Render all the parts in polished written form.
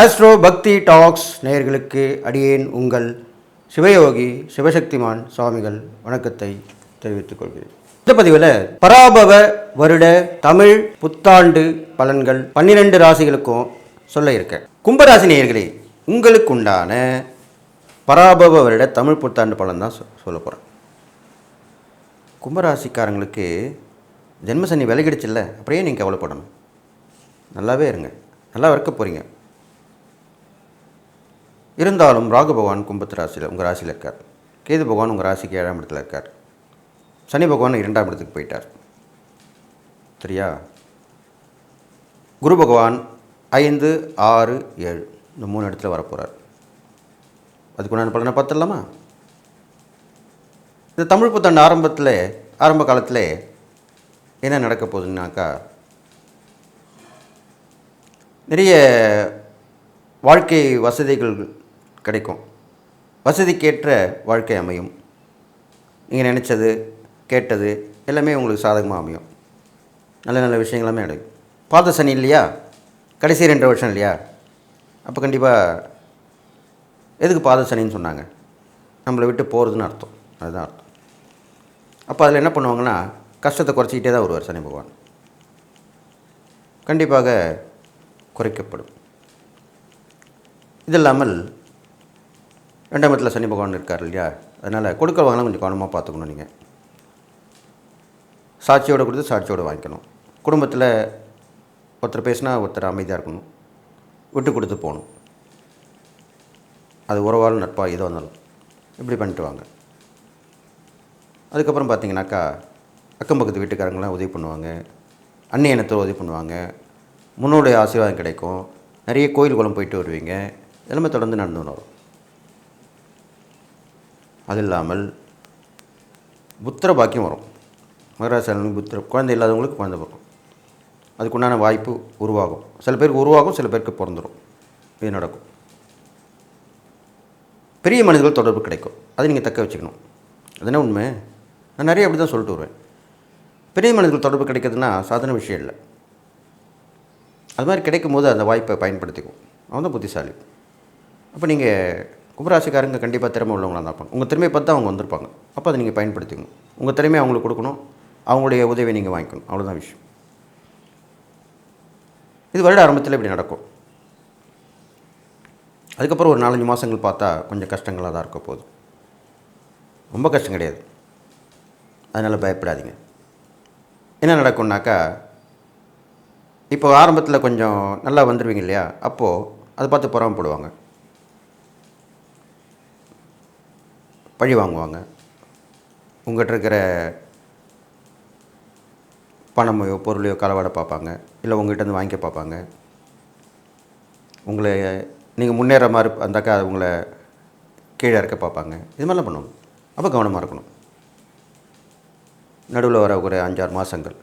Astro பக்தி tax நேயர்களுக்கு அடியேன் உங்கள் சிவயோகி சிவசக்திமான் சுவாமிகள் வணக்கத்தை தெரிவித்துக் கொள்கிறேன். இந்த பதிவில் பராபவ வருட தமிழ் புத்தாண்டு பலன்கள் 12 ராசிகளுக்கும் சொல்ல இருக்கேன். கும்பராசி நேயர்களே, உங்களுக்கு உண்டான பராபவ வருட தமிழ் புத்தாண்டு பலன் தான் சொல்ல போகிறேன். கும்பராசிக்காரங்களுக்கு ஜென்மசனி விலகிடுச்சில்ல, அப்படியே நீங்கள் கவலைப்படணும். நல்லாவே இருங்க, நல்லா இருக்க போகிறீங்க. இருந்தாலும் ராகு பகவான் கும்பத்து ராசியில் உங்கள் ராசியில் இருக்கார். கேது பகவான் உங்கள் ராசிக்கு 7ஆம் இடத்துல இருக்கார். சனி பகவான் 2ஆம் இடத்துக்கு போயிட்டார். சரியா? குரு பகவான் 5, 6, 7 இந்த 3 இடத்துல வரப்போகிறார். அதுக்குண்டான பலனை பார்த்துடலாமா? இந்த தமிழ் புத்தாண்டு ஆரம்ப காலத்தில் என்ன நடக்க போகுதுன்னாக்கா, நிறைய வாழ்க்கை வசதிகள் கிடைக்கும். வசதிக்கேற்ற வாழ்க்கை அமையும். நீங்கள் நினச்சது கேட்டது எல்லாமே உங்களுக்கு சாதகமாக அமையும். நல்ல நல்ல விஷயங்கள் எல்லாமே நடக்கும். பாத சனி இல்லையா, கடைசி 2 வருஷம் இல்லையா, அப்போ கண்டிப்பாக எதுக்கு பாத சனின்னு சொன்னாங்க? நம்மளை விட்டு போகிறதுன்னு அர்த்தம். அதுதான் அர்த்தம். அப்போ அதில் என்ன பண்ணுவாங்கன்னா, கஷ்டத்தை குறைச்சிக்கிட்டே தான் வருவார் சனி பகவான். கண்டிப்பாக குறைக்கப்படும். இது இல்லாமல் 2ஆம் இடத்துல சனி பகவான் இருக்கார் இல்லையா, அதனால் கொடுக்க வாங்கலாம் கொஞ்சம் கவனமாக பார்த்துக்கணும். நீங்கள் சாட்சியோடு கொடுத்து சாட்சியோடு வாங்கிக்கணும். குடும்பத்தில் ஒருத்தர் பேசினா ஒருத்தர் அமைதியாக இருக்கணும், விட்டு கொடுத்து போகணும். அது உறவால் நட்பாக ஏதோ வந்தாலும் இப்படி பண்ணிட்டு வாங்க. அதுக்கப்புறம் பார்த்தீங்கன்னாக்கா, அக்கம் பக்கத்து வீட்டுக்காரங்களாம் உதவி பண்ணுவாங்க, அந்நிய இனத்தில் உதவி பண்ணுவாங்க, முன்னோடைய ஆசீர்வாதம் கிடைக்கும். நிறைய கோயில் குளம் போயிட்டு வருவீங்க. எல்லாமே தொடர்ந்து நடந்து வரும். அது இல்லாமல் புத்திர பாக்கியம் வரும். மகராசிக்கு குழந்தை இல்லாதவங்களுக்கு குழந்தை வரும். அதுக்குண்டான வாய்ப்பு உருவாகும். சில பேருக்கு உருவாகும், சில பேருக்கு பிறந்துடும். இது நடக்கும். பெரிய மனிதர்கள் தொடர்பு கிடைக்கும். அதை நீங்கள் தக்க வச்சுக்கணும். அதுனா உண்மை. நான் நிறைய அப்படி தான் சொல்லிட்டு வருவேன். பெரிய மனிதர்கள் தொடர்பு கிடைக்கிறதுனா சாதாரண விஷயம் இல்லை. அது மாதிரி கிடைக்கும் போது அந்த வாய்ப்பை பயன்படுத்திக்கும். அவன் தான் புத்திசாலி. அப்போ நீங்கள் கும்பராசிக்காரங்க கண்டிப்பாக திறமை உள்ளவங்களாக தான் இருப்பாங்க. உங்கள் திறமையை பார்த்து அவங்க வந்திருப்பாங்க. அப்போ அதை நீங்கள் பயன்படுத்திக்கணும். உங்கள் திறமையை அவங்களுக்கு கொடுக்கணும், அவங்களுடைய உதவியை நீங்கள் வாங்கிக்கணும். அவ்வளோதான் விஷயம். இது வருட ஆரம்பத்தில் இப்படி நடக்கும். அதுக்கப்புறம் ஒரு 4-5 மாதங்கள் பார்த்தா கொஞ்சம் கஷ்டங்களாக தான் இருக்க போகுது. ரொம்ப கஷ்டம் கிடையாது. அதனால் பயப்படாதீங்க. என்ன நடக்கும்னாக்கா, இப்போ ஆரம்பத்தில் கொஞ்சம் நல்லா வந்துடுவீங்க இல்லையா, அப்போது அதை பார்த்து பொறாமப்படுவாங்க, பழி வாங்குவாங்க. உங்கள்கிட்ட இருக்கிற பணமையோ பொருளையோ களவாட பார்ப்பாங்க, இல்லை உங்கள்கிட்ட வாங்கிக்க பார்ப்பாங்க. உங்களை நீங்கள் முன்னேற மாதிரி அந்தாக்கா உங்களை கீழே இறக்க பார்ப்பாங்க. இது மாதிரிலாம் பண்ணுவாங்க. அப்போ கவனமாக இருக்கணும். நடுவில் வர ஒரு 5-6 மாதங்கள்,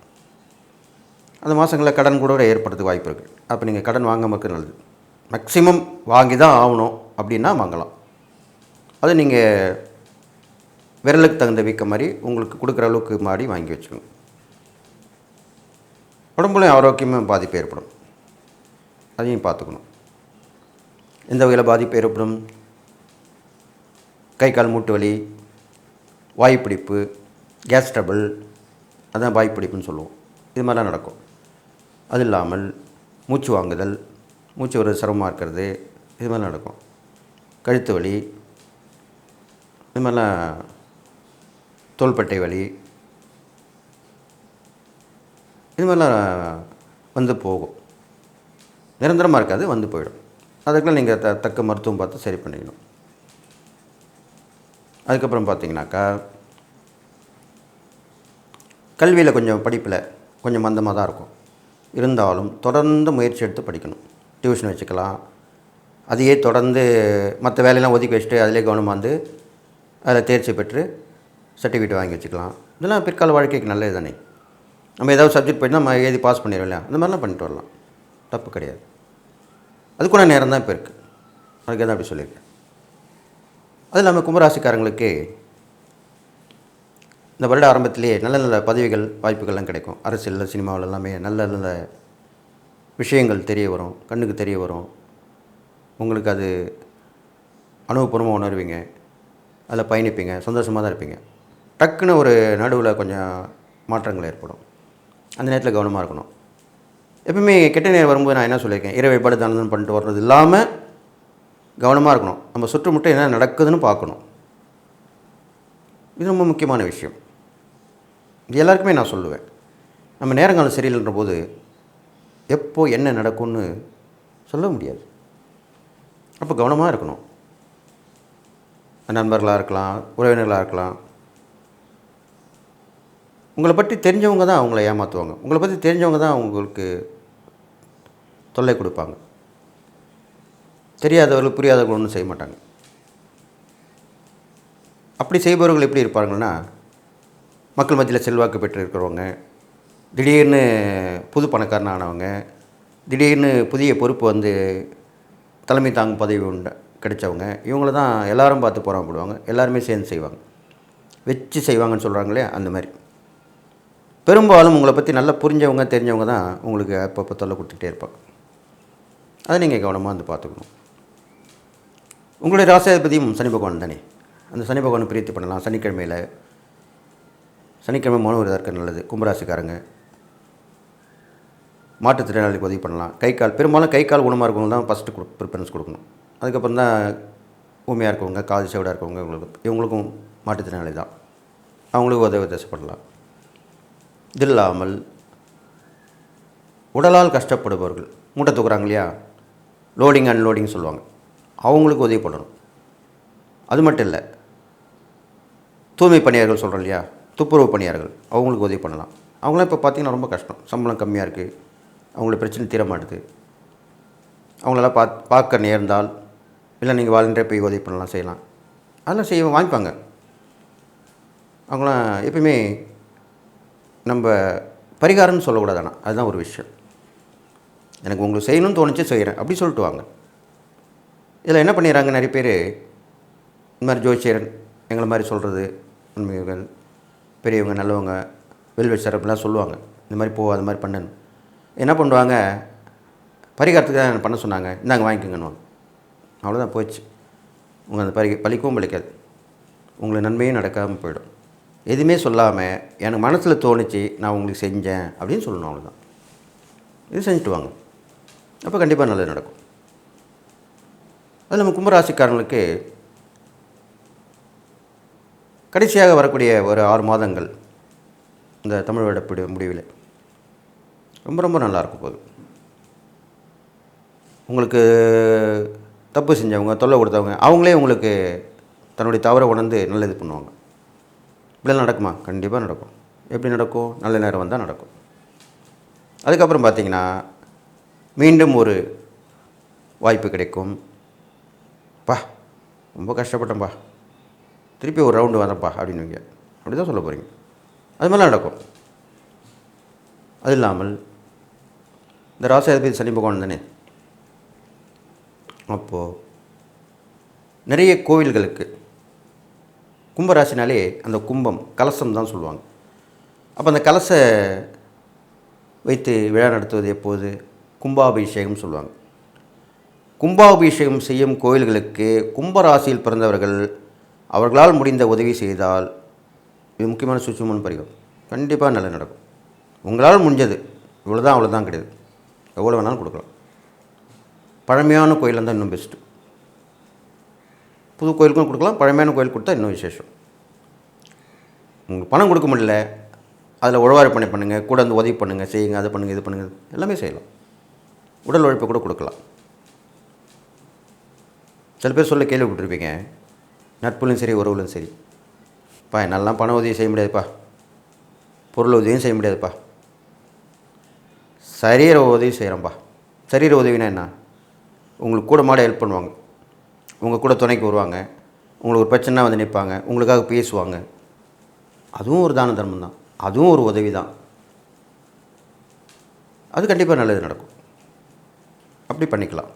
அந்த மாதங்களில் கடன் கூட ஏற்படுறதுக்கு வாய்ப்பு இருக்குது. அப்போ நீங்கள் கடன் வாங்காமல் இருக்கிறது நல்லது. மேக்ஸிமம் வாங்கி தான் ஆகணும் அப்படின்னா வாங்கலாம். அது நீங்கள் விரலுக்கு தகுந்த வீக்க மாதிரி உங்களுக்கு கொடுக்குற அளவுக்கு மாடி வாங்கி வச்சுக்கணும். உடம்புலையும் ஆரோக்கியமாக பாதிப்பு ஏற்படும். அதையும் பார்த்துக்கணும். எந்த வகையில் பாதிப்பு ஏற்படும்? கை கால் மூட்டு வலி, வாய் பிடிப்பு, கேஸ் ட்ரபிள், அதான் வாய் பிடிப்புன்னு சொல்லுவோம். இது மாதிரிலாம் நடக்கும். அது இல்லாமல் மூச்சு வாங்குதல், மூச்சு ஒரு சிரமமாக இருக்கிறது, இது மாதிரிலாம் நடக்கும். கழுத்து வலி, இது மாதிரிலாம், தோள்பட்டை வலி, இது மாதிரிலாம் வந்து போகும். நிரந்தரமாக இருக்காது, வந்து போயிடும். அதுக்கெல்லாம் நீங்கள் தக்க மருத்துவம் பார்த்து சரி பண்ணிக்கணும். அதுக்கப்புறம் பார்த்தீங்கன்னாக்கா, கல்வியில் கொஞ்சம் படிப்பில் கொஞ்சம் மந்தமாக தான் இருக்கும். இருந்தாலும் தொடர்ந்து முயற்சி எடுத்து படிக்கணும். டியூஷன் வச்சுக்கலாம். அதையே தொடர்ந்து மற்ற வேலையெல்லாம் ஒதுக்கி வச்சுட்டு அதிலே கவனமாக வந்து அதில் தேர்ச்சி பெற்று சர்டிஃபிகேட் வாங்கி வச்சுக்கலாம். இதெல்லாம் பிற்கால வாழ்க்கைக்கு நல்லது தானே. நம்ம ஏதாவது சப்ஜெக்ட் போய்ட்டு நம்ம எழுதி பாஸ் பண்ணிடுவோம் இல்லையா, அந்த மாதிரிலாம் பண்ணிட்டு வரலாம். தப்பு கிடையாது. அதுக்குள்ள நேரம் தான் இப்போ இருக்குது. அதுக்கு தான் அப்படி சொல்லியிருக்கேன். அது இல்லாமல் கும்பராசிக்காரங்களுக்கு இந்த வருட ஆரம்பத்திலேயே நல்ல நல்ல பதவிகள் வாய்ப்புகள்லாம் கிடைக்கும். அரசியலில், சினிமாவில் எல்லாமே நல்ல நல்ல விஷயங்கள் தெரிய வரும், கண்ணுக்கு தெரிய வரும். உங்களுக்கு அது அனுபவபூர்வமாக உணர்வீங்க, அதில் பயணிப்பீங்க, சந்தோஷமாக தான் இருப்பீங்க. டக்குன்னு ஒரு நடுவில் கொஞ்சம் மாற்றங்கள் ஏற்படும். அந்த நேரத்தில் கவனமாக இருக்கணும். எப்பவுமே கெட்ட நேரம் வரும்போது நான் என்ன சொல்லியிருக்கேன், இறை வழிபாடு தானம் பண்ணிட்டு வர்றது இல்லாமல் கவனமாக இருக்கணும். நம்ம சுற்றுமுட்டை என்ன நடக்குதுன்னு பார்க்கணும். இது ரொம்ப முக்கியமான விஷயம். இது எல்லாருக்குமே நான் சொல்லுவேன். நம்ம நேரங்காலம் சரியில்லைன்ற போது எப்போ என்ன நடக்கும்னு சொல்ல முடியாது. அப்போ கவனமாக இருக்கணும். நண்பர்களாக இருக்கலாம், உறவினர்களாக இருக்கலாம். உங்களை பற்றி தெரிஞ்சவங்க தான் அவங்கள ஏமாற்றுவாங்க. உங்களை பற்றி தெரிஞ்சவங்க தான் உங்களுக்கு தொல்லை கொடுப்பாங்க. தெரியாதவர்கள், புரியாதவர்கள் ஒன்றும் செய்ய மாட்டாங்க. அப்படி செய்பவர்கள் எப்படி இருப்பாங்கன்னா, மக்கள் மத்தியில் செல்வாக்கு பெற்று இருக்கிறவங்க, திடீர்னு புது பணக்காரன் ஆனவங்க, திடீர்னு புதிய பொறுப்பு வந்து தலைமை தாங்கும் பதவி உண்டு கிடைச்சவங்க, இவங்கள தான் எல்லாரும் பார்த்து பொறாமப்படுவாங்க. எல்லாருமே சேர்ந்து செய்வாங்க, வச்சு செய்வாங்கன்னு சொல்கிறாங்களே, அந்த மாதிரி. பெரும்பாலும் உங்களை பற்றி நல்லா புரிஞ்சவங்க, தெரிஞ்சவங்க தான் உங்களுக்கு அப்பப்போ தொல்லை கொடுத்துக்கிட்டே இருப்பாங்க. அதை நீங்கள் கவனமாக வந்து பார்த்துக்கணும். உங்களுடைய ராசியாதிபதியும் சனி பகவான் தானே. அந்த சனி பகவானை பிரீத்தி பண்ணலாம். சனிக்கிழமை மௌன விரதம் இருக்க நல்லது. கும்பராசிக்காரங்க மாற்றுத்திறனாளிக்கு உதவி பண்ணலாம். பெரும்பாலும் கை கால் குணமாக இருக்கவங்க தான் ஃபஸ்ட்டு ப்ரிஃபரன்ஸ் கொடுக்கணும். அதுக்கப்புறம் தான் ஊமையாக இருக்கவங்க, காது செவிடாக இருக்கவங்க, இவங்களுக்கும் மாற்றுத்திறனாளி தான், அவங்களுக்கு உதவி தேசப்படலாம். இது இல்லாமல் உடலால் கஷ்டப்படுபவர்கள், மூட்டை தூக்குறாங்க இல்லையா, லோடிங் அன்லோடிங் சொல்லுவாங்க, அவங்களுக்கு உதவி பண்ணணும். அது மட்டும் இல்லை, தூய்மை பணியாளர்கள் சொல்கிறோம் இல்லையா, துப்புரவு பணியாளர்கள், அவங்களுக்கு உதவி பண்ணலாம். அவங்களாம் இப்போ பார்த்திங்கன்னா ரொம்ப கஷ்டம், சம்பளம் கம்மியாக இருக்குது, அவங்களுக்கு பிரச்சனை தீர மாட்டுது. அவங்களெல்லாம் பார்க்க நேர்ந்தால், இல்லை நீங்கள் வாலண்டியராக போய் உதவி பண்ணலாம், செய்யலாம். அதெல்லாம் வாங்கிப்பாங்க. அவங்களாம் எப்பயுமே நம்ம பரிகாரம்னு சொல்லக்கூடாது. ஆனால் அதுதான் ஒரு விஷயம். எனக்கு உங்களுக்கு செய்யணும்னு தோணுச்சு, செய்கிறேன் அப்படி சொல்லிட்டு வாங்க. இதில் என்ன பண்ணிடுறாங்க, நிறைய பேர் இந்த மாதிரி ஜோசியரன் எங்களை மாதிரி சொல்கிறது, உண்மைகள் பெரியவங்க நல்லவங்க வெல்வெச்சர் அப்படிலாம் சொல்லுவாங்க, இந்த மாதிரி அது மாதிரி பண்ணணும். என்ன பண்ணுவாங்க, பரிகாரத்துக்கு தான் பண்ண சொன்னாங்க, இந்தாங்க வாங்கிக்கோங்கன்னு. அவ்வளோதான் போயிடுச்சு. உங்கள் அந்த பழிக்கவும் பழிக்காது, உங்களுக்கு நன்மையும் நடக்காமல் போயிடும். எதுவுமே சொல்லாமல் எனக்கு மனசில் தோணுச்சு, நான் உங்களுக்கு செஞ்சேன் அப்படின்னு சொல்லணும். அவ்வளோதான். இது செஞ்சுட்டு வாங்க, அப்போ கண்டிப்பாக நல்லது நடக்கும். அது நம்ம கும்பராசிக்காரங்களுக்கு கடைசியாக வரக்கூடிய ஒரு 6 மாதங்கள் இந்த தமிழ் வருட முடிவில் ரொம்ப ரொம்ப நல்லாயிருக்கும். போது உங்களுக்கு தப்பு செஞ்சவங்க, தொல்லை கொடுத்தவங்க, அவங்களே உங்களுக்கு தன்னுடைய தவறை உணர்ந்து நல்லது பண்ணுவாங்க. இப்படிலாம் நடக்குமா? கண்டிப்பாக நடக்கும். எப்படி நடக்கும்? நல்ல நேரம் வந்தால் நடக்கும். அதுக்கப்புறம் பார்த்திங்கன்னா மீண்டும் ஒரு வாய்ப்பு கிடைக்கும். ரொம்ப கஷ்டப்பட்டேன்ப்பா, திருப்பி ஒரு ரவுண்டு வரப்பா அப்படின்னுவீங்க. அப்படி தான் சொல்ல போகிறீங்க. அது மாதிரிலாம் நடக்கும். அது இல்லாமல் இந்த ராசியாதிபதி சனி பகவான் தானே, அப்போது நிறைய கோவில்களுக்கு, கும்பராசினாலே அந்த கும்பம் கலசம் தான் சொல்லுவாங்க. அப்போ அந்த கலச வைத்து விழா நடத்துவது எப்போது? கும்பாபிஷேகம் சொல்லுவாங்க. கும்பாபிஷேகம் செய்யும் கோயில்களுக்கு கும்பராசியில் பிறந்தவர்கள் அவர்களால் முடிந்த உதவி செய்தால், இது முக்கியமான சுற்றுமன் பரிகாரம், கண்டிப்பாக நல்லது நடக்கும். உங்களால் முடிஞ்சது இவ்வளோதான், அவ்வளோதான் கிடையாது, எவ்வளோ வேணாலும் கொடுக்கலாம். பழமையான கோயிலாக இருந்தால் இன்னும் பெஸ்ட்டு. புது கோயிலுக்கும் கொடுக்கலாம், பழமையான கோயில் கொடுத்தா இன்னும் விசேஷம். உங்களுக்கு பணம் கொடுக்க முடியல, அதில் உழவாரி பணி பண்ணுங்கள், கூட வந்து உதவி பண்ணுங்கள், செய்யுங்க, அது பண்ணுங்கள், இது பண்ணுங்கள், எல்லாமே செய்யலாம். உடல் உழைப்பை கூட கொடுக்கலாம். சில பேர் சொல்ல கேள்விப்பட்டிருப்பீங்க, நட்புலையும் சரி உறவுலையும் சரி, என்னாலலாம் பண உதவி செய்ய முடியாதுப்பா, பொருள் உதவியும் செய்ய முடியாதுப்பா, சரீர உதவி செய்கிறேன்ப்பா. சரீர உதவினா என்ன? உங்களுக்கு கூட மாட ஹெல்ப் பண்ணுவாங்க, உங்கள் கூட துணைக்கு வருவாங்க, உங்களுக்கு ஒரு பிரச்சனை வந்து நிற்பாங்க, உங்களுக்காக பேசுவாங்க. அதுவும் ஒரு தான தர்மம் தான், அதுவும் ஒரு உதவி தான். அது கண்டிப்பாக நல்லது நடக்கும். அப்படி பண்ணிக்கலாம்.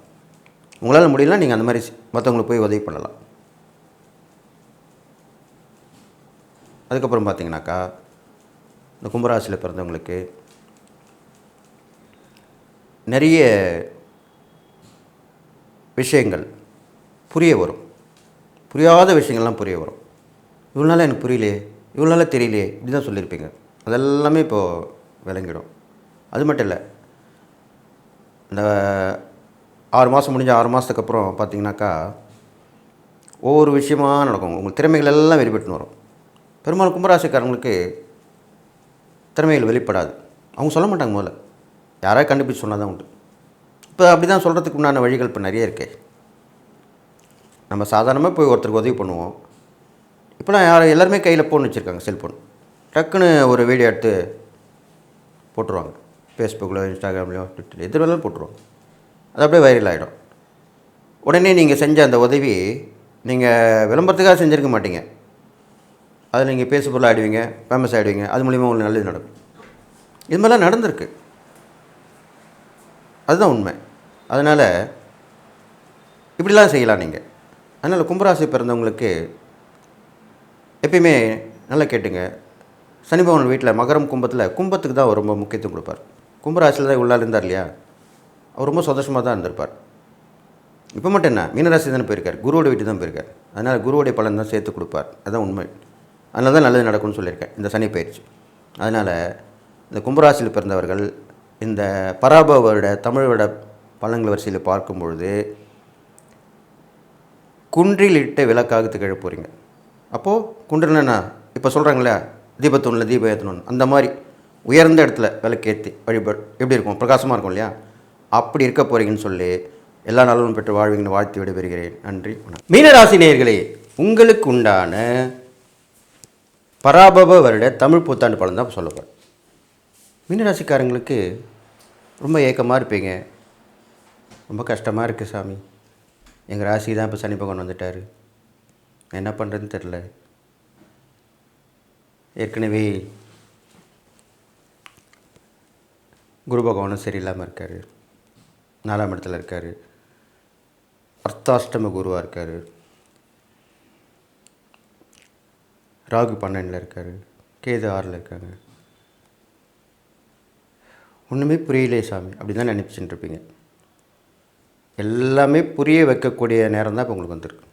உங்களால் முடியலனா நீங்கள் அந்த மாதிரி மற்றவங்களுக்கு போய் உதவி பண்ணலாம். அதுக்கப்புறம் பார்த்தீங்கன்னாக்கா, இந்த கும்பராசியில் பிறந்தவங்களுக்கு நிறைய விஷயங்கள் புரிய வரும். புரியாத விஷயங்கள்லாம் புரிய வரும். இவ்வளோ நாளாக எனக்கு புரியலையே, இவ்வளோ நாளாக தெரியலையே, இப்படி தான் சொல்லியிருப்பீங்க. அதெல்லாமே இப்போது விளங்கிடும். அது மட்டும் இல்லை, இந்த 6 மாதம் முடிஞ்ச 6 மாதத்துக்கு அப்புறம் பார்த்தீங்கன்னாக்கா ஒவ்வொரு விஷயமாக நடக்கும். உங்கள் திறமைகள் எல்லாம் வெளிப்பட்டுன்னு வரும். பெரும்பாலும் கும்பராசிக்காரங்களுக்கு திறமைகள் வெளிப்படாது. அவங்க சொல்ல மாட்டாங்க. முதல்ல யாராவது கண்டுபிடிச்சு சொன்னால் தான் உண்டு. இப்போ அப்படி தான் சொல்கிறதுக்கு உண்டான வழிகள் இப்போ நிறைய இருக்கே. நம்ம சாதாரணமாக போய் ஒருத்தருக்கு உதவி பண்ணுவோம். இப்போலாம் எல்லாருமே கையில் ஃபோன் வச்சுருக்காங்க, செல்ஃபோன். டக்குன்னு ஒரு வீடியோ எடுத்து போட்டுருவாங்க. ஃபேஸ்புக்கில், இன்ஸ்டாகிராம்லையோ, ட்விட்டர் எது வேணாலும் போட்டுருவாங்க. அது அப்படியே வைரல் ஆகிடும். உடனே நீங்கள் செஞ்ச அந்த உதவி நீங்கள் விளம்பரத்துக்காக செஞ்சுருக்க மாட்டீங்க. அதில் நீங்கள் பேசுபொருள் ஆகிடுவீங்க, ஃபேமஸ் ஆகிடுவீங்க. அது மூலிமா உங்களுக்கு நல்லது நடக்கும். இது மாதிரிலாம் நடந்திருக்கு. அதுதான் உண்மை. அதனால் இப்படிலாம் செய்யலாம் நீங்கள். அதனால் கும்பராசி பிறந்தவங்களுக்கு எப்பயுமே நல்லா கேட்டுங்க. சனி பகவான் வீட்டில் மகரம் கும்பத்தில் கும்பத்துக்கு தான் அவர் ரொம்ப முக்கியத்துவம் கொடுப்பார். கும்பராசியில் தான் உள்ளால் இருந்தார் இல்லையா, அவர் ரொம்ப சந்தோஷமாக தான் இருந்திருப்பார். இப்போ மட்டும் என்ன, மீனராசி தானே போயிருக்கார், குருவோட வீட்டு தான் போயிருக்கார். அதனால் குருவோடைய பலன் தான் சேர்த்து கொடுப்பார். அதுதான் உண்மை. அதனால தான் நல்லது நடக்கும்னு சொல்லியிருக்கேன் இந்த சனி பயிற்சி. அதனால் இந்த கும்பராசியில் பிறந்தவர்கள் இந்த பராபவரோட தமிழோட பலன்கள் வரிசையில் பார்க்கும் பொழுது குன்றில் இட்ட விளக்காக திகழ போகிறீங்க. அப்போது குன்றுனா இப்போ சொல்கிறாங்களே தீபத்தூணில் தீபம் ஏற்றணும்னு, அந்த மாதிரி உயர்ந்த இடத்துல விளக்கேற்றி வழிபாடு எப்படி இருக்கும், பிரகாசமாக இருக்கும் இல்லையா, அப்படி இருக்க போகிறீங்கன்னு சொல்லி எல்லா நலனும் பெற்று வாழ்வீங்கன்னு வாழ்த்து விடைபெறுகிறேன். நன்றி. மீனராசி நேயர்களே, உங்களுக்கு உண்டான பராபவ வருட தமிழ் புத்தாண்டு பலன் தான் சொல்லப்போகிறேன். மீனராசிக்காரங்களுக்கு ரொம்ப ஏக்கமாக இருப்பீங்க. ரொம்ப கஷ்டமாக இருக்குது சாமி, எங்கள் ராசி தான் இப்போ சனி பகவான் வந்துட்டார், என்ன பண்ணுறதுன்னு தெரில. ஏற்கனவே குரு பகவானும் சரியில்லாமல் இருக்கார், 4ஆம் இடத்துல இருக்கார், அர்த்தாஷ்டம குருவாக இருக்கார், ராகு 12ல் இருக்கார், கேது 6ல் இருக்காங்க. ஒன்றுமே புரியலையே சாமி அப்படி தான் நினச்சிட்டு இருப்பீங்க. எல்லாமே புரிய வைக்கக்கூடிய நேரம் தான் இப்போ உங்களுக்கு வந்திருக்கு.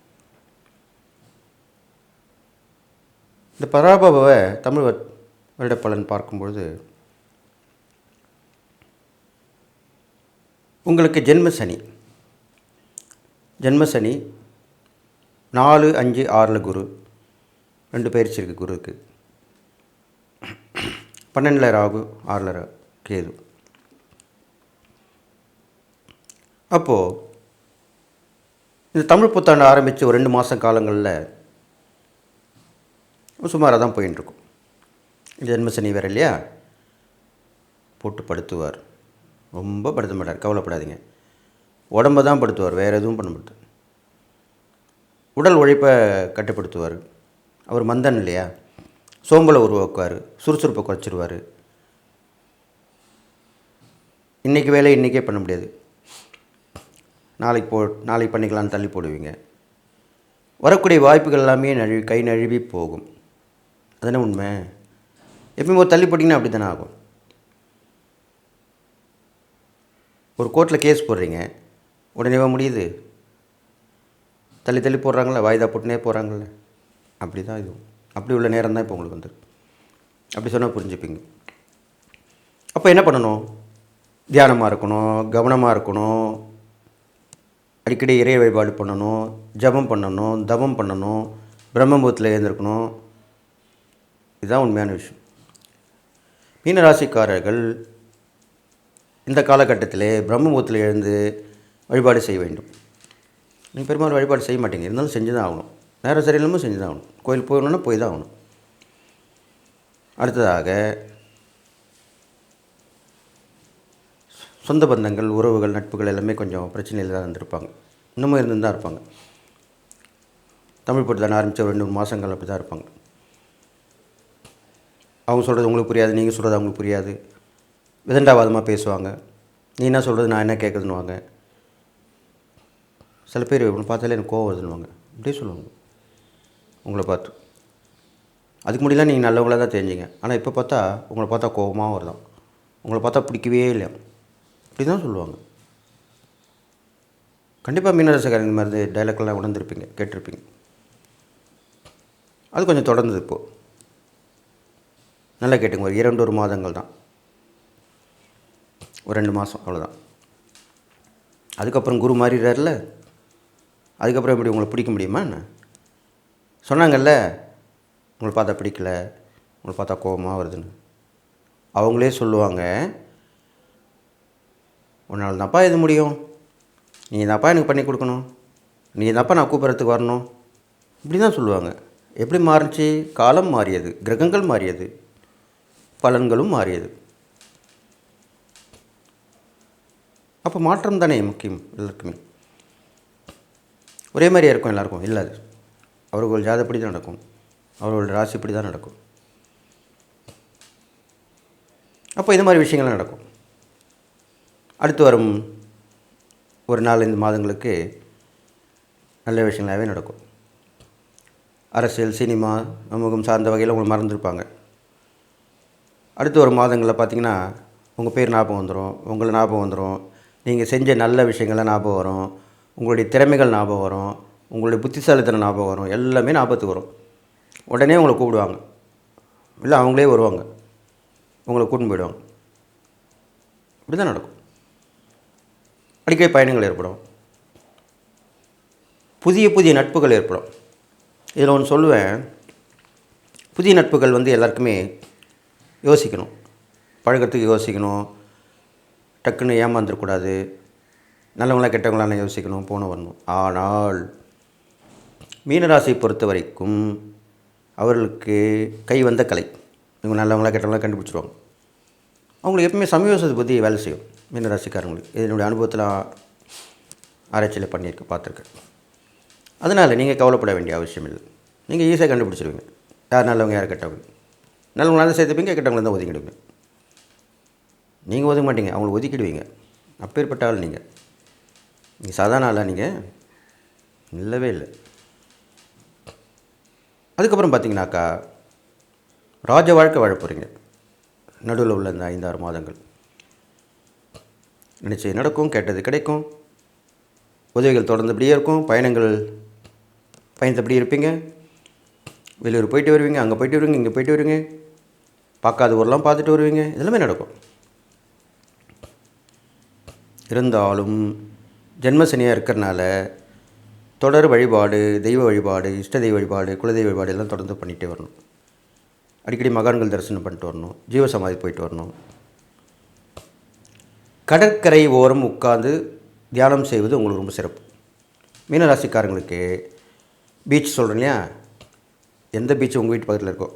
இந்த பராபவ தமிழ் வருட பலன் பார்க்கும்பொழுது உங்களுக்கு ஜென்மசனி 4, 5, 6ல் குரு, 2 பயிற்சி இருக்குது குருவுக்கு. 12ல் ராகு, 6ல் கேது. அப்போது இந்த தமிழ் புத்தாண்டு ஆரம்பித்து ஒரு 2 மாத காலங்களில் சுமாராக தான் போயின்ட்டுருக்கும். ஜென்மசனி வேறு இல்லையா, போட்டு படுத்துவார். ரொம்ப படுத்த மாட்டார், கவலைப்படாதீங்க. உடம்பை தான் படுத்துவார், வேறு எதுவும் பண்ண மாட்டார். உடல் உழைப்பை கட்டுப்படுத்துவார். அவர் மந்தன் இல்லையா, சோம்பலை உருவாக்குவார், சுறுசுறுப்பை குறைச்சிருவார். இன்றைக்கி வேலை இன்றைக்கே பண்ண முடியாது, நாளைக்கு பண்ணிக்கலான்னு தள்ளி போடுவீங்க. வரக்கூடிய வாய்ப்புகள் எல்லாமே கை நழுவி போகும். அதுதானே உண்மை. எப்பயுமே தள்ளி போட்டிங்கன்னா அப்படி தானே ஆகும். ஒரு கோர்ட்டில் கேஸ் போடுறீங்க, உடனேவா முடியுது, தள்ளி போடுறாங்களே, வாய்தா போட்டுனே போகிறாங்களே, அப்படி தான் இதுவும். அப்படி உள்ள நேரம் தான் இப்போ உங்களுக்கு வந்துருக்கு. அப்படி சொன்னால் புரிஞ்சுப்பீங்க. அப்போ என்ன பண்ணணும், தியானமாக இருக்கணும், கவனமாக இருக்கணும், அடிக்கடி இறை வழிபாடு பண்ணணும், ஜபம் பண்ணணும், தவம் பண்ணணும், பிரம்மபுரத்தில் எழுந்திருக்கணும். இதுதான் உண்மையான விஷயம். மீனராசிக்காரர்கள் இந்த காலகட்டத்திலே பிரம்மபுரத்தில் எழுந்து வழிபாடு செய்ய வேண்டும். நீங்கள் பெரும்பாலும் வழிபாடு செய்ய மாட்டீங்க, இருந்தாலும் செஞ்சு தான் ஆகணும். நேரம் சரியில்லாமல் செஞ்சு தான் ஆகணும். கோயில் போகணுன்னா போய் தான் ஆகணும். அடுத்ததாக சொந்த பந்தங்கள், உறவுகள், நட்புகள் எல்லாமே கொஞ்சம் பிரச்சனையில் தான் இருந்திருப்பாங்க. இன்னமும் இருந்து தான் இருப்பாங்க. தமிழ் போட்டு தானே ஆரம்பித்த ஒரு 2 மாதங்கள் அப்படி தான் இருப்பாங்க. அவங்க சொல்கிறது உங்களுக்கு புரியாது, நீங்கள் சொல்கிறது அவங்களுக்கு புரியாது. விதண்டாவாதமாக பேசுவாங்க. நீ என்ன சொல்கிறது, நான் என்ன கேட்குறதுன்னுவாங்க. சில பேர் பார்த்தாலே எனக்கு கோவம் வருதுன்னுவாங்க. அப்படியே சொல்லுவாங்க உங்களை பார்த்து. அதுக்கு முடியலாம் நீங்கள் நல்லவங்களாக தான் தெரிஞ்சிங்க. ஆனால் இப்போ பார்த்தா உங்களை பார்த்தா கோபமாக வருதான், உங்களை பார்த்தா பிடிக்கவே இல்லை, இப்படி தான் சொல்லுவாங்க. கண்டிப்பாக மீனராசிக்காரங்க இந்த மாதிரி டைலாக்லாம் உணர்ந்துருப்பீங்க, கேட்டிருப்பீங்க. அது கொஞ்சம் தொடர்ந்தது இப்போது. நல்லா கேட்டுங்க. ஒரு 2 மாதங்கள் தான், ஒரு 2 மாதம் அவ்வளோதான். அதுக்கப்புறம் குரு மாறிடுறாருல, அதுக்கப்புறம் எப்படி உங்களை பிடிக்க முடியுமா என்ன? சொன்னாங்கல்ல, உங்களை பார்த்தா பிடிக்கல, உங்களை பார்த்தா கோபமாக வருதுன்னு. அவங்களே சொல்லுவாங்க, உன்னால் தான்ப்பா இது முடியும், நீ தான்ப்பா எனக்கு பண்ணி கொடுக்கணும், நீ தான்ப்பா நான் கூப்பிட்றதுக்கு வரணும், இப்படி தான் சொல்லுவாங்க. எப்படி மாறிச்சு? காலம் மாறியது, கிரகங்கள் மாறியது, பலன்களும் மாறியது. அப்போ மாற்றம் தானே முக்கியம் எல்லாருக்குமே. ஒரே மாதிரியாக இருக்கும் எல்லாருக்கும் இல்லாது. அவர்கள் ஜாதப்படி தான் நடக்கும், அவர்களோட ராசிப்படி தான் நடக்கும். அப்போ இது மாதிரி விஷயங்கள்லாம் நடக்கும். அடுத்து வரும் ஒரு 4-5 மாதங்களுக்கு நல்ல விஷயங்களாகவே நடக்கும். அரசியல், சினிமா, சமூகம் சார்ந்த வகையில் உங்களை மறந்துருப்பாங்க. அடுத்து ஒரு மாதங்களில் பார்த்திங்கன்னா உங்கள் பேர் ஞாபகம் வந்துடும், உங்களை ஞாபகம் வந்துடும், நீங்கள் செஞ்ச நல்ல விஷயங்கள்லாம் ஞாபகம் வரும், உங்களுடைய திறமைகள் ஞாபகம் வரும், உங்களுடைய புத்திசாலித்தனம் ஞாபகம் வரும், எல்லாமே ஞாபகத்துக்கு வரும். உடனே உங்களை கூப்பிடுவாங்க, இல்லை அவங்களே வருவாங்க, உங்களை கூட்டின்னு போயிடுவாங்க. இப்படி தான் நடக்கும். அடிக்கடி பயணங்கள் ஏற்படும், புதிய புதிய நட்புகள் ஏற்படும். இதில் ஒன்று சொல்லுவேன், புதிய நட்புகள் எல்லாருக்குமே யோசிக்கணும், பழகிறதுக்கு யோசிக்கணும், டக்குன்னு ஏமாந்துடக்கூடாது, நல்லவங்களாம் கெட்டவங்களாம் யோசிக்கணும், போன வரணும். ஆனால் மீனராசியை பொறுத்த வரைக்கும் அவர்களுக்கு கை வந்த கலை, இவங்க நல்லவங்களாம் கெட்டவங்களாம் கண்டுபிடிச்சிருவாங்க. அவங்களுக்கு எப்பவுமே சமயோசத்தை பற்றி வேலை செய்யும் மீனராசிக்காரங்களுக்கு. என்னுடைய அனுபவத்தில் ஆராய்ச்சியில் பண்ணியிருக்கேன், பார்த்துருக்கேன். அதனால் நீங்கள் கவலைப்பட வேண்டிய அவசியம் இல்லை. நீங்கள் ஈஸியாக கண்டுபிடிச்சிருவீங்க யார் நல்லவங்க யார் கெட்டவங்க. நல்லவங்களாக தான் சேர்த்துப்பீங்க, கெட்டவங்களை தான் ஒதுக்கிடுவீங்க. நீங்கள் ஒதுக்க மாட்டீங்க, அவங்கள ஒதுக்கிடுவீங்க. அப்பேற்பட்ட ஆள் நீங்கள் சாதாரண ஆளாக நீங்கள் இல்லவே இல்லை. அதுக்கப்புறம் பார்த்தீங்கன்னாக்கா ராஜ வாழ்க்கை வாழ போகிறீங்க. நடுவில் உள்ள இந்த 5-6 மாதங்கள் நினச்சி நடக்கும், கேட்டது கிடைக்கும், உதவிகள் தொடர்ந்து இப்படியே இருக்கும், பயணத்தை இப்படி இருப்பீங்க, வெளியூர் போயிட்டு வருவீங்க, அங்கே போயிட்டு வருவீங்க, இங்கே போயிட்டு வருவீங்க, பார்க்காத ஊரெலாம் பார்த்துட்டு வருவீங்க, இதெல்லாமே நடக்கும். இருந்தாலும் ஜென்மசனியாக இருக்கிறனால தொடர் வழிபாடு, தெய்வ வழிபாடு, இஷ்ட தெய்வ வழிபாடு, குலதெய்வ வழிபாடு எல்லாம் தொடர்ந்து பண்ணிகிட்டே வரணும். அடிக்கடி மகான்கள் தரிசனம் பண்ணிட்டு வரணும், ஜீவசமாதி போயிட்டு வரணும். கடற்கரை ஓரம் உட்கார்ந்து தியானம் செய்வது உங்களுக்கு ரொம்ப சிறப்பு. மீனராசிக்காரங்களுக்கு பீச் சொல்கிறேன் இல்லையா, எந்த பீச் உங்கள் வீட்டு பக்கத்தில் இருக்கோ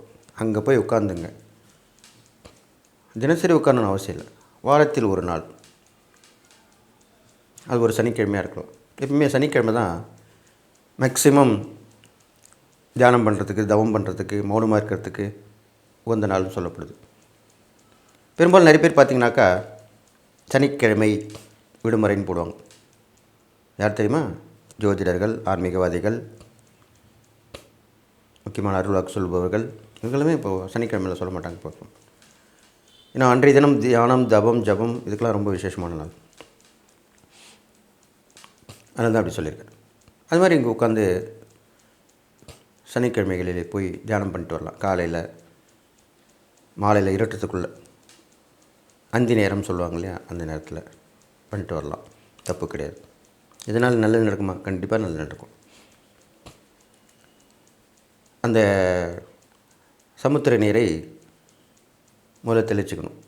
அங்கே போய் உட்காந்துங்க. தினசரி உட்காரணும்னு அவசியம் இல்லை, வாரத்தில் ஒரு நாள், அது ஒரு சனிக்கிழமையாக இருக்கலாம். எப்பவுமே சனிக்கிழமை தான் மேக்ஸிமம் தியானம் பண்ணுறதுக்கு, தவம் பண்ணுறதுக்கு, மௌனமாக இருக்கிறதுக்கு உகந்த நாள்னு சொல்லப்படுது. பெரும்பாலும் நிறைய பேர் பார்த்திங்கனாக்கா சனிக்கிழமை விடுமுறைன்னு போடுவாங்க. யார் தெரியுமா? ஜோதிடர்கள், ஆன்மீகவாதிகள், முக்கியமான அருள்வாக்கு சொல்பவர்கள், இவங்களுமே இப்போது சனிக்கிழமையில் சொல்ல மாட்டாங்க. இப்போ ஏன்னா அன்றைய தினம் தியானம், தபம், ஜபம் இதுக்கெல்லாம் ரொம்ப விசேஷமான நாள். அதனால தான் அப்படி சொல்லியிருக்கேன். அது மாதிரி இங்கே உட்காந்து சனிக்கிழமைகளில் போய் தியானம் பண்ணிட்டு வரலாம். காலையில், மாலையில் இருட்டுறதுக்குள்ளே, அந்தி நேரம் சொல்லுவாங்க இல்லையா, அந்த நேரத்தில் பண்ணிட்டு வரலாம், தப்பு கிடையாது. இதனால் நல்லது நடக்குமா? கண்டிப்பாக நல்லது நடக்கும். அந்த சமுத்திர நீரை முதல்ல தெளிச்சுக்கணும்,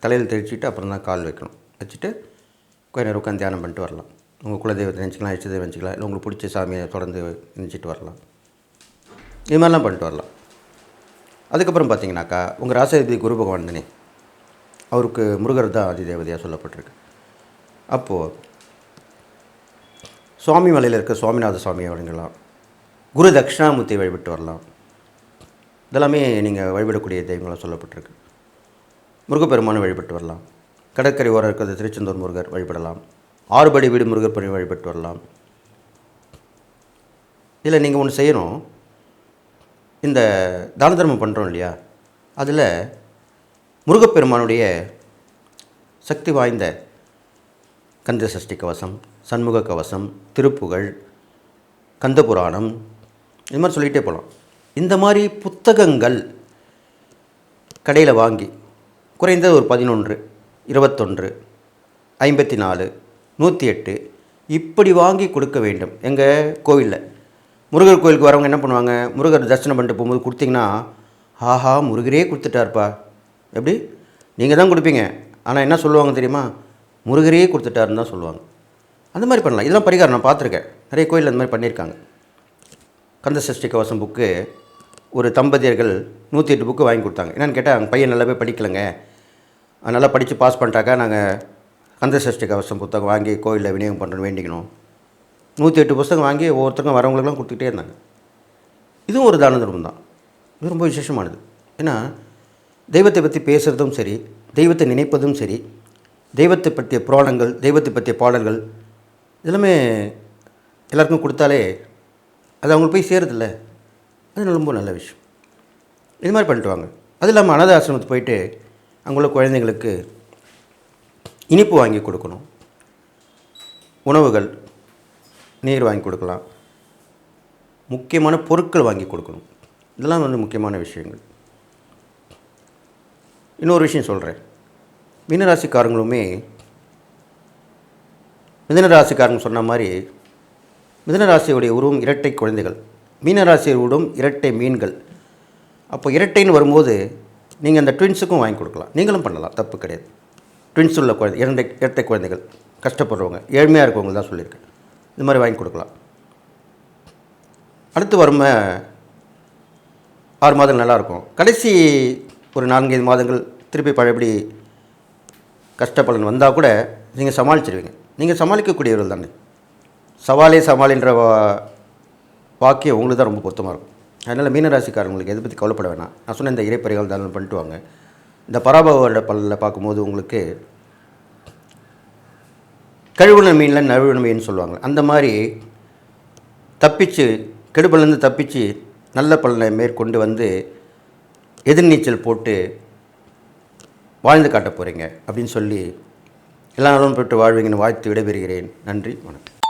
தலையில் தெளிச்சுட்டு அப்புறம் தான் கால் வைக்கணும். வச்சுட்டு கொஞ்ச நேரம் உட்காந்து தியானம் பண்ணிட்டு வரலாம். உங்கள் குலதெய்வத்தை நினச்சிக்கலாம், இஷ்ட தெய்வம் நினச்சிக்கலாம், இல்லை உங்களுக்கு பிடிச்ச சாமியை தொடர்ந்து நினச்சிட்டு வரலாம். இது மாதிரிலாம் பண்ணிட்டு வரலாம். அதுக்கப்புறம் பார்த்தீங்கன்னாக்கா உங்கள் ராசாதிபதி குரு பகவான் தானே, அவருக்கு முருகர் தான் அதிதேவதையாக சொல்லப்பட்டிருக்கு. அப்போது சுவாமி மலையில் இருக்க சுவாமிநாத சுவாமியை வணங்கலாம், குரு தட்சிணாமூர்த்தியை வழிபட்டு வரலாம். இதெல்லாமே நீங்கள் வழிபடக்கூடிய தெய்வங்களாக சொல்லப்பட்டிருக்கு. முருகப்பெருமானை வழிபட்டு வரலாம். கடற்கரை ஓரம் இருக்கிறது திருச்செந்தூர் முருகர் வழிபடலாம். 6 படி வீடு முருகர் பணி வழிபட்டு வரலாம். இதில் நீங்கள் ஒன்று செய்யணும், இந்த தான தர்மம் பண்ணுறோம் இல்லையா, அதில் முருகப்பெருமானுடைய சக்தி வாய்ந்த கந்த சஷ்டி கவசம், சண்முக கவசம், திருப்புகழ், கந்தபுராணம், இது மாதிரி சொல்லிகிட்டே போகலாம். இந்த மாதிரி புத்தகங்கள் கடையில் வாங்கி குறைந்தது ஒரு 11, 21, 54, 108 இப்படி வாங்கி கொடுக்க வேண்டும். எங்கள் கோவிலில் முருகர் கோயிலுக்கு வரவங்க என்ன பண்ணுவாங்க, முருகர் தரிசனம் பண்ணிட்டு போகும்போது கொடுத்தீங்கன்னா, ஆஹா முருகரே கொடுத்துட்டார்ப்பா. எப்படி நீங்கள் தான் கொடுப்பீங்க, ஆனால் என்ன சொல்லுவாங்க தெரியுமா, முருகரே கொடுத்துட்டாருன்னு தான் சொல்லுவாங்க. அந்த மாதிரி பண்ணலாம். இதெல்லாம் பரிகாரம் நான் பார்த்துருக்கேன். நிறைய கோயில் அந்த மாதிரி பண்ணியிருக்காங்க. கந்த சஷ்டி கவசம் புக்கு ஒரு தம்பதியர்கள் 108 புக்கு வாங்கி கொடுத்தாங்க. என்னென்னு கேட்டால், அவங்க பையன் நல்லாவே படிக்கலைங்க, நல்லா படித்து பாஸ் பண்ணிட்டாக்கா நாங்கள் கந்த சஷ்டி கவசம் புத்தகம் வாங்கி கோயிலில் விநியோகம் பண்ணுறோன்னு வேண்டிக்கணும். 108 புத்தகம் வாங்கி ஒவ்வொருத்தருக்கும் வரவங்களுக்கெல்லாம் கொடுத்துக்கிட்டே இருந்தாங்க. இதுவும் ஒரு தான தர்மம் தான். இது ரொம்ப விசேஷமானது. ஏன்னா தெய்வத்தை பற்றி பேசுகிறதும் சரி, தெய்வத்தை நினைப்பதும் சரி, தெய்வத்தை பற்றிய புராணங்கள், தெய்வத்தை பற்றிய பாடல்கள் இதெல்லாமே எல்லாருக்கும் கொடுத்தாலே அது அவங்களுக்கு போய் சேருதில்ல. அது ரொம்ப நல்ல விஷயம். இது மாதிரி பண்ணிட்டு வாங்க. அது இல்லாமல் அனாதை ஆசிரமத்துக்கு போயிட்டு அங்குள்ள குழந்தைங்களுக்கு இனிப்பு வாங்கி கொடுக்கணும், உணவுகள், நீர் வாங்கி கொடுக்கலாம், முக்கியமான பொருட்கள் வாங்கி கொடுக்கணும். இதெல்லாம் முக்கியமான விஷயங்கள். இன்னொரு விஷயம் சொல்கிறேன். மீனராசிக்காரங்களுமே மிதனராசிக்காரங்க சொன்ன மாதிரி மிதனராசியுடைய உருவம் இரட்டை குழந்தைகள், மீனராசியில் உருவம் இரட்டை மீன்கள். அப்போ இரட்டைன்னு வரும்போது நீங்கள் அந்த ட்வின்ஸுக்கும் வாங்கி கொடுக்கலாம். நீங்களும் பண்ணலாம், தப்பு கிடையாது. ட்வின்ஸ் உள்ள குழந்தை, இரட்டை குழந்தைகள், கஷ்டப்படுறவங்க, ஏழ்மையாக இருக்கவங்க தான் சொல்லியிருக்கேன். இது மாதிரி வாங்கி கொடுக்கலாம். அடுத்து வரும் 6 மாதங்கள் நல்லாயிருக்கும். கடைசி ஒரு 4-5 மாதங்கள் திருப்பி பழையபடி கஷ்டப்பலன் வந்தால் கூட நீங்கள் சமாளிச்சிடுவீங்க. நீங்கள் சமாளிக்கக்கூடியவர்கள் தானே. சவாலே சமாளின்ற வாக்கியம் உங்களுக்கு தான் ரொம்ப பொருத்தமாக இருக்கும். அதனால் மீனராசிக்காரங்களுக்கு எதை பற்றி கவலைப்பட வேணாம். நான் சொன்ன இந்த இறைப்பறிகள் தானம் பண்ணிட்டு வாங்க. இந்த பராபவரோட பல்லில் பார்க்கும்போது உங்களுக்கு கழுவுன மீனில் நழுவுன மீன் சொல்லுவாங்க. அந்த மாதிரி தப்பிச்சு, கெடுபலேருந்து தப்பிச்சு நல்ல பலனை மேற்கொண்டு வந்து எதிர்நீச்சல் போட்டு வாழ்ந்து காட்ட போகிறீங்க அப்படின்னு சொல்லி எல்லா நாளும் பெற்று வாழ்வீங்கன்னு வாழ்த்து விடைபெறுகிறேன். நன்றி, வணக்கம்.